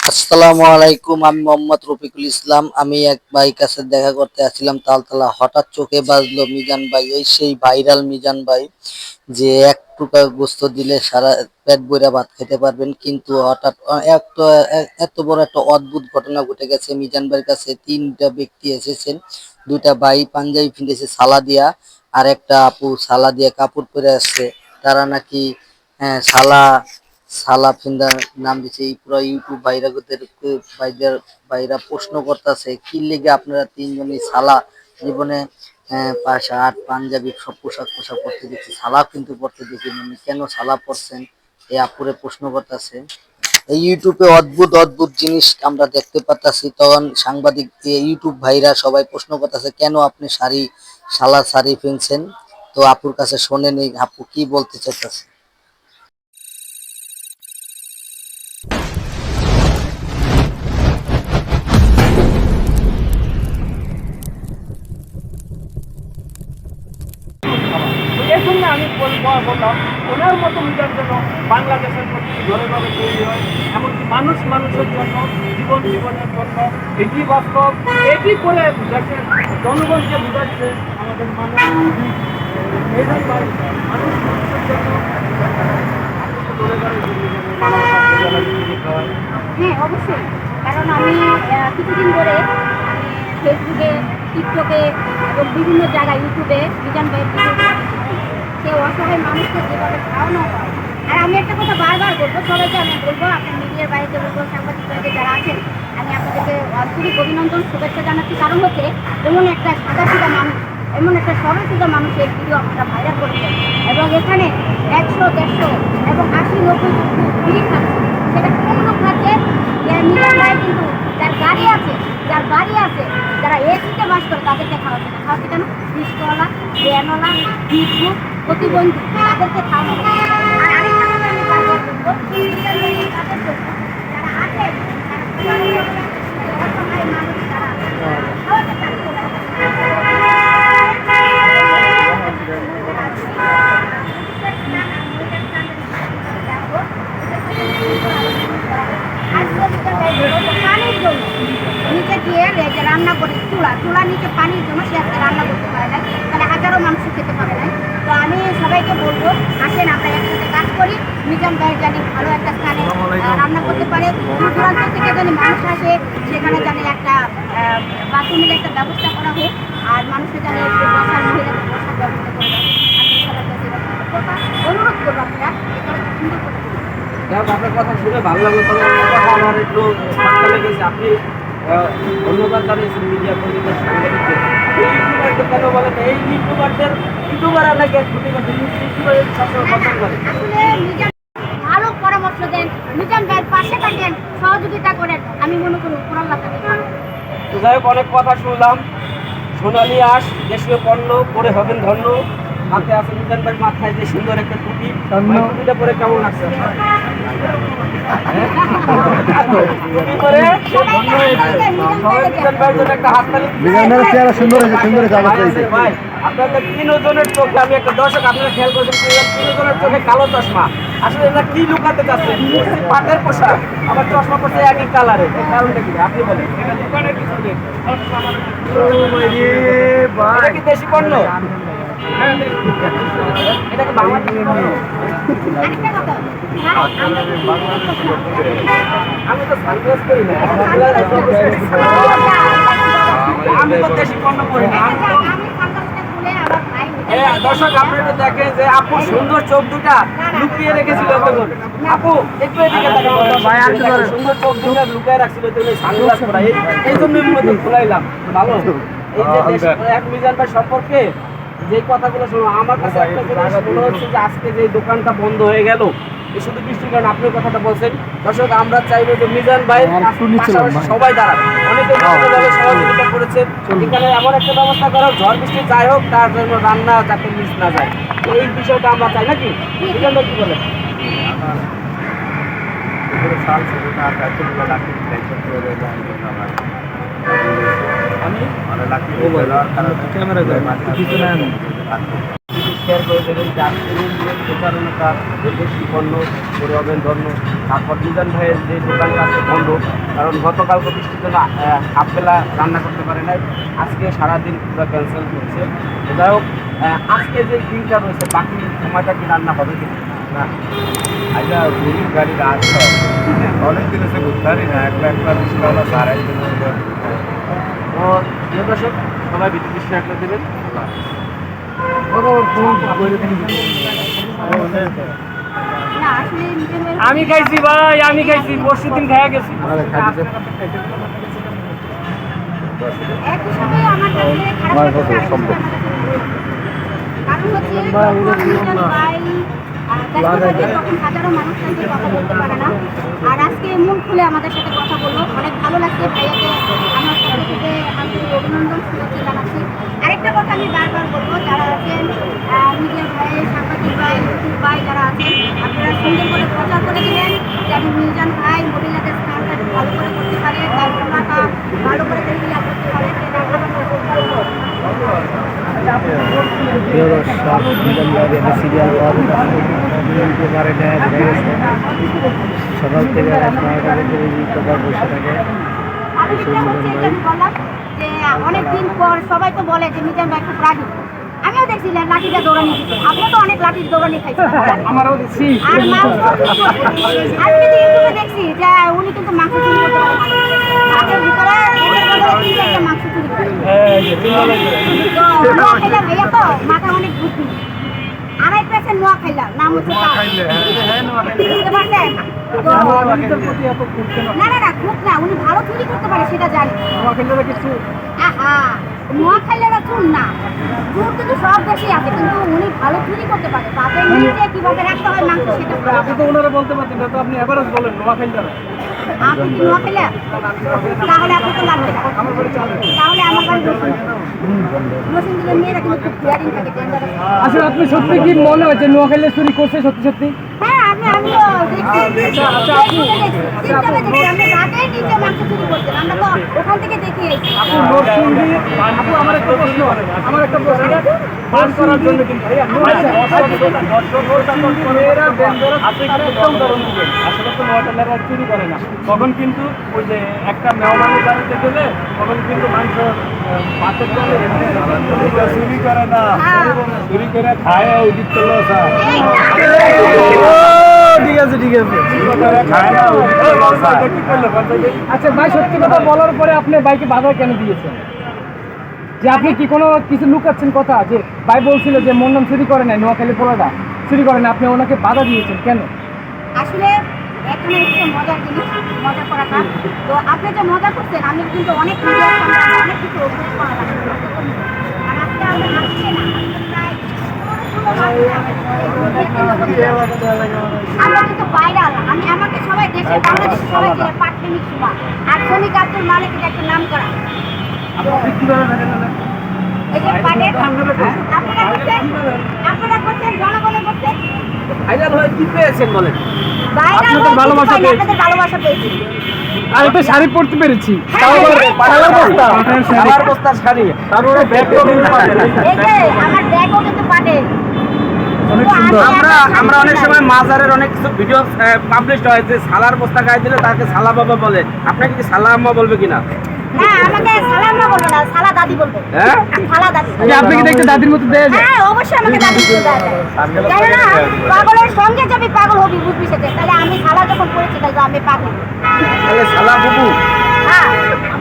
আসসালামু আলাইকুম। আমি মোহাম্মদ রফিকুল ইসলাম। আমি এক ভাই কাছে দেখা করতে আসছিলাম তালতলা। হঠাৎ চোখে বাজলো মিজান ভাই, এই সেই ভাইরাল মিজান ভাই, যে এক টুকরা গোস্ত দিলে সারা পেট ভরে ভাত খেতে পারবেন। কিন্তু হঠাৎ এত বড় একটা অদ্ভুত ঘটনা ঘটে গেছে। মিজান ভাইয়ের কাছে তিনটা ব্যক্তি এসেছেন। দুইটা ভাই পাঞ্জাবি পিন্দেছে সালা দিয়া, আর একটা আপু সালা দিয়ে কাপড় পরে আসছে। তারা নাকি সালা সালা ফিন্দার নাম দিছে। এই পুরো ইউটিউব ভাইরা প্রশ্ন করতেছে কি লেগে আপনারা তিনজনই সালা জীবনে শার্ট পাঞ্জাবি সব পোশাক পরতে দেখছি, সালা কিন্তু পরতে দেখিনি, কেন সালা পরছেন? এই আপুরে প্রশ্ন করতেছে। এই ইউটিউবে অদ্ভুত অদ্ভুত জিনিস আমরা দেখতে পাচ্ছি। তখন সাংবাদিক ইউটিউব ভাইরা সবাই প্রশ্ন করতেছে কেন আপনি সালা শাড়ি কিনছেন। তো আপুর কাছে শোনেন এই আপু কি বলতে চাইতেছে। এর জন্য আমি বললাম ওনার মতো মিটার জন্য বাংলাদেশের প্রতি ঘরে ঘরে তৈরি হয়, এমনকি মানুষের জন্য, জীবনের জন্য এটি বাস্তব। এটি করে দেখেন জনগণকে বুঝাচ্ছে আমাদের মানুষের জন্য ঘরে ঘরে হ্যাঁ, অবশ্যই। কারণ আমি কিছুদিন ধরে ফেসবুকে, টিকটকে এবং বিভিন্ন জায়গায় ইউটিউবে মিজান ভাইয়ের ভিডিও দেখেছি। সে অসহায় মানুষকে যেভাবে খাওয়ানো হয়। আর আমি একটা কথা বারবার বলবো, সবাইকে আমি বলবো, আপনার মিডিয়ার বাইরে বলবো, সাংবাদিক বাইরে যারা আছেন, আমি আপনাদেরকে আন্তরিক অভিনন্দন শুভেচ্ছা জানাচ্ছি। কারণ হচ্ছে এমন একটা সাদাসিধা মানুষ, এমন একটা সরল সিধা মানুষের ভিডিও আপনারা ভাইরাল করেছেন এবং এখানে 100, 150 এবং 80, 90 পুলিশ থাকছে। সেটা কোন লোক থাকছে? মিজান ভাই কিন্তু যার গাড়ি আছে, যার বাড়ি আছে, যারা এসিতে বাস করে তাদেরকে খাওয়াচ্ছে না। খাওয়াচ্ছে কেন? রিস্কওয়ালা, ভ্যানওয়ালা, ভিক্ষুক, প্রতিবন্ধী, তাদেরকে খাওয়ানো হচ্ছে। আর আরেকটা কথা আমি বারবার বলবো, মিজান ভাই তাদের জন্য যারা আছে, যারা অসহায় মানুষ, তারা খাওয়াতে চাচ্ছে না। পানির জন্য নিচে গিয়ে রান্না করে চুলা নিচে পানির জন্য সে আজকে রান্না করতে পারে না, মানে হাজারো মানুষ খেতে পারে না। তো আমি সবাইকে বলবো, আসেন আমরা একসাথে কাজ করি। মিজান ভাই জানি ভালো একটা স্থানে রান্না করতে পারে, দূর দূরান্ত থেকে জানি মানুষ আসে, সেখানে জানি একটা বাথরুমের একটা ব্যবস্থা করা হোক, আর মানুষের জানি একটু বসার, মহিলাদের বসার ব্যবস্থা করে দেয়। আমি সবার কাছে কথা অনুরোধ করবো, আপনারা সুন্দর করে আপনার কথা শুনে ভালো লাগলো। তবে কথা আমার একটু ঠান্ডা লেগেছে। আপনি ধন্যবাদ জানিয়েছেন মিডিয়া কর্মীদের, সাংবাদিকদের। এই ইউটিউবারদের কেন বলেন? এই ইউটিউবাররা নাকি ইউটিউবারের সবসময় পছন্দ করে। আসলে মিজান ভালো পরামর্শ দেন, মিজান ভাইয়ের পাশে থাকেন, সহযোগিতা করেন। আমি মনে করি উপর আল্লাহ তাকে ভালো। তো যাই হোক, অনেক কথা শুনলাম। সোনালি আঁশ, দেশীয় পণ্য, পরে হবেন ধন্য। হাতে আছে মিজান ভাইয়ের মাথায় যে সুন্দর একটা টুপি, টুপিটা পরে কেমন লাগছে? আপনাদের তিনজনের চোখে, আমি একটা দর্শক আপনারা খেয়াল করেছেন, তিনজনের চোখে কালো চশমা। আসলে এরা কি লুকাতে চাচ্ছে? পাটের পোশাক, আবার চশমা পড়ছে একই কালারের, কারণটা কি আপনি বলেন? দোকানের কিছু এটা কি দেশি পণ্য? এটা কি বাংলাদেশি পণ্য? আমি তো সানগ্লাস করি না, আমি তো দেশি পণ্য করি না। দর্শক আপনারা একটু দেখেন যে আপু সুন্দর চোখ দুটা লুকিয়ে রেখেছিল। আপু একটু এদিকে সুন্দর চোখ দুটা লুকিয়ে রাখছিল, সানগ্লাস পরা, এই জন্যই মূলত খোলাইলাম। ভালো, এই যে এক মিজান ভাই সম্পর্কে যে কথাগুলো শোনো, আমার কাছে একটা জিনিস মনে হচ্ছে যে আজকে যে দোকানটা বন্ধ হয়ে গেল, এই শুধু বৃষ্টির কারণে। আপনি কথাটা বলছেন। দর্শক আমরা চাইবো যে মিজান ভাই সবাই দাঁড়ান, অনেকে সহযোগিতা করেছেন। এখানে এমন একটা ব্যবস্থা করো, ঝড় বৃষ্টি যাই হোক, তার জন্য রান্না যাতে মিস না যায়, এই বিষয়টা আমরা চাই নাকি? মিজান ভাই কি বলেন? আমি শেয়ার করে দেবেন যে আজকের এই যে প্রচারণাটা দেশি পণ্য পরিবহন ধন্য, তারপর মিজান ভাইয়ের যে দোকানটা আছে বন্ধ, কারণ গতকালকে বৃষ্টির জন্য হাফবেলা রান্না করতে পারে নাই, আজকে সারাদিন পুরো ক্যান্সেল করছে। তো যাই হোক, আজকে যে দিনটা রয়েছে বাকি সময়টা কি রান্না হবে কি না? আচ্ছা, গরিব গাড়ির আসতে অনেক দিন এসে ঘুরতে পারি না, একটা রিক্সাওয়ালা সার একদিন। তো প্রিয় দর্শক, সবাই ভিডিওটি শেয়ার করে দেবেন। না আসলে মিজান ভাই আমি খাইছি ভাই, আমি খাইছি, পরশু দিন খাইয়া গেছি। এক হিসাবে আমার কাছে খারাপ লাগছে, আরেক হিসাবে আমার কাছে কারণ হচ্ছে যখন মিজান ভাই ব্যস্ত থাকে তখন হাজারো মানুষ তাকে কথা বলতে পারে না। আর আজকে মন খুলে আমাদের সাথে কথা বললো, অনেক ভালো লাগছে। ভাইয়াকে আমার পক্ষ থেকে আন্তরিক অভিনন্দন শুভেচ্ছা জানাচ্ছি। আরেকটা কথা আমি বারবার বলবো, যারা আছেন মিডিয়া ভাই, সাংবাদিক ভাই, ইউটিউব ভাই যারা আছেন, আপনারা সুন্দর করে প্রচার করে দেবেন যেন মিজান ভাই মহিলাদের স্থানটা ভালো করে করতে পারে, দায়িত্বটা ভালো করে তৈরিয়া করতে পারে। সকাল থেকে রাত 9টা পর্যন্ত বসে থাকে। আমি যেটা হচ্ছে যে আমি বললাম যে অনেকদিন পর সবাই তো বলে যে মিজান ভাই খুব রাগী। আমিও দেখছি লাঠিটা দৌড়ানি দিতে, আপনিও তো অনেক লাঠির দৌড়ানি খাইছেন। আমারও দেখছি। আর মাংস আমি কিন্তু ইউটিউবে দেখছি যে উনি কিন্তু মাংস চুরি করতে পারেন, ভাতের ভিতরে এদের বদলে 3-4টা মাংস চুরি করে। তো নোয়া খাইলা ভাইয়া তো মাথা অনেক বুদ্ধি। আরেকটা আছে নোয়া খাইলা, নাম হচ্ছে বুঝতে পারছেন? তো না না না, খুব না, উনি ভালো চুরি করতে পারে সেটা জানি। আহা, নোয়াখালীরা চুর না, চুর কিন্তু সব দেশেই আছে, কিন্তু উনি ভালো চুরি করতে পারে। বাপের নিচে কিভাবে রাখতে হয় মাংস সেটা ভালো আপনি তো ওনারা বলতে পারতেন না, তো আপনি এভারেজ বলেন নোয়াখালীরা। আপনি কি নোয়াখালী? তাহলে আপনি তো লাগবে না। তাহলে আমার বাড়ি রসুনগুলোর মেয়েরা কিন্তু খুব ফিয়ারিং থাকে, ডেঞ্জারাস। আসলে আপনি সত্যি কি মনে হয় যে নোয়াখালী চুরি করছে সত্যি সত্যি? হ্যাঁ, আমিও দেখছি, দেখছি, আমরা রাতের নিচে মাংস চুরি করছেন, আমরা তো ওখান থেকে দেখে এসেছি। আপু, আমার একটা প্রশ্ন, পাস করার জন্য কিন্তু আসলে তো নোয়াখালীরা চুরি করে না। তখন কিন্তু ওই যে একটা মেহমানের বাড়িতে গেলে তখন কিন্তু মাংস পাতের জন্য চুরি করে না, চুরি করে খায় উচিত চলো। ঠিক আছে, ঠিক আছে, আচ্ছা ভাই, সত্যি কথা বলার পরে আপনি বাইকে বাধা কেন দিয়েছেন? যে আপনি কি কোনো কিছু লুকাচ্ছেন কথা? যে ভাই বলছিল যে মন্ডন চুরি করে নাই, নোয়াখালী পোলাটা চুরি করে না, আপনি ওনাকে বাধা দিয়েছেন কেন? আসলে এখানে হচ্ছে মজার জিনিস, মজা করাটা। তো আপনি যে মজা করছেন, আমি কিন্তু অনেক ভিডিওর সামনে অনেক কিছু অভ্যাস করা লাগবে। আর আজকে আমরা আসছি না, আমরা কিন্তু ভাইরাল। আমাকে সবাই দেশে, বাংলাদেশে সবাই যে পাটলিনিক সুমা আর শ্রমিক আব্দুল মালিক একটা নাম করা। এই যে পাটের আপনারা করছেন, জনগণের করছেন ভাইরাল হয়ে কি পেয়েছেন বলেন? ভাইরাল আপনাদের ভালোবাসা পেয়েছি। আপনাদের ভালোবাসা পেয়েছি। আমি তো শাড়ি পরতে পেরেছি, সালার বস্তার শাড়ি, তারপরে ব্যাগও কিন্তু পাটের। এই যে আমার ব্যাগও কিন্তু পাটের। আমরা অনেক সময় মাজারের অনেক কিছু ভিডিও পাবলিশ হয় যে সালার বস্তা গায়ে দিলে তাকে সালা বাবা বলে, আপনাকে কি সালা আম্মা বলবে কিনা? না, আমাকে সালাম না বলবে না, সালা দাদি বলবে। হ্যাঁ, সালা দাদি। আপনি কি দেখতে দাদির মতো দেয়া যায়? হ্যাঁ, অবশ্যই আমাকে দাদি বলতে দেয়া যায়। জানো না, পাগলের সঙ্গে যাবি পাগল হবি, বুঝবি সেটা। তাহলে আমি সালা যখন পড়েছি তাহলে আমি পাগল। তাহলে সালা বুবু। হ্যাঁ,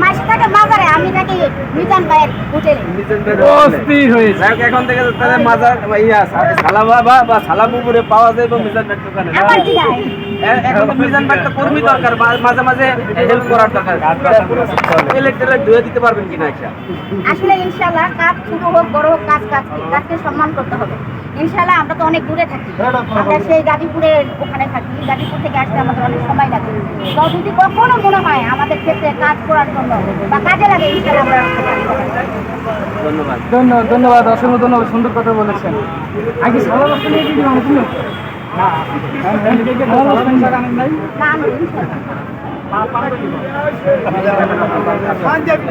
মাসি থাকে মাজারে, আমি থাকি মিজান ভাইয়ের হোটেলে। অস্থির হয়েছে। এখন থেকে তাহলে মাজার সালা বাবা বা সালা বুবুরে পাওয়া যায় এবং মিজান ভাইয়ের দোকানে। আমার কি যায়? এখন তো মিজান ভাইয়ের তো কর্মী দরকার, মাঝে মাঝে হেল্প করার দরকার। ইলেকট্রিক ধুয়ে দিতে পারবেন কিনা? আসলে ইনশাআল্লাহ কাজ ছোট হোক বড় হোক, কাজকে সম্মান করতে হবে। ইনশাআল্লাহ আমরা তো অনেক দূরে থাকি, আমরা সেই গাজীপুরের ওখানে থাকি। গাজীপুর থেকে আসতে আমাদের অনেক সময় লাগে। তো যদি কখনো মনে হয় আমাদের ক্ষেত্রে কাজ করার জন্য বা কাজে লাগে, ইনশাআল্লাহ আমরা আসতে পারি। ধন্যবাদ, ধন্যবাদ, অসংখ্য ধন্যবাদ, সুন্দর কথা বলেছেন। আগে সালা বস্তা নিয়ে কি মানুষ না না, পাঞ্জাবি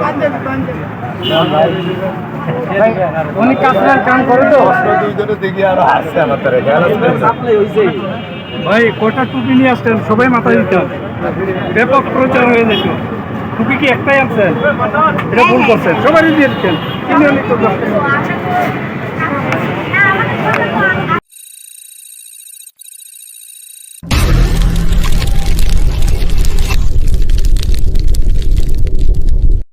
উনি কাজটার কাম করে তো দুইজনে দেখি আরো হাসছে আমার তারে সাপ্লাই হয়েছে ভাই কটা টুপি নিয়ে আসতেন সবাই মাথায় দিতেন ব্যাপক প্রচার হয়ে যেত টুপি কি একটাই আনছেন এটা ভুল করছেন সবাই দিয়ে দিচ্ছেন কিনে নিত তো আমরা তো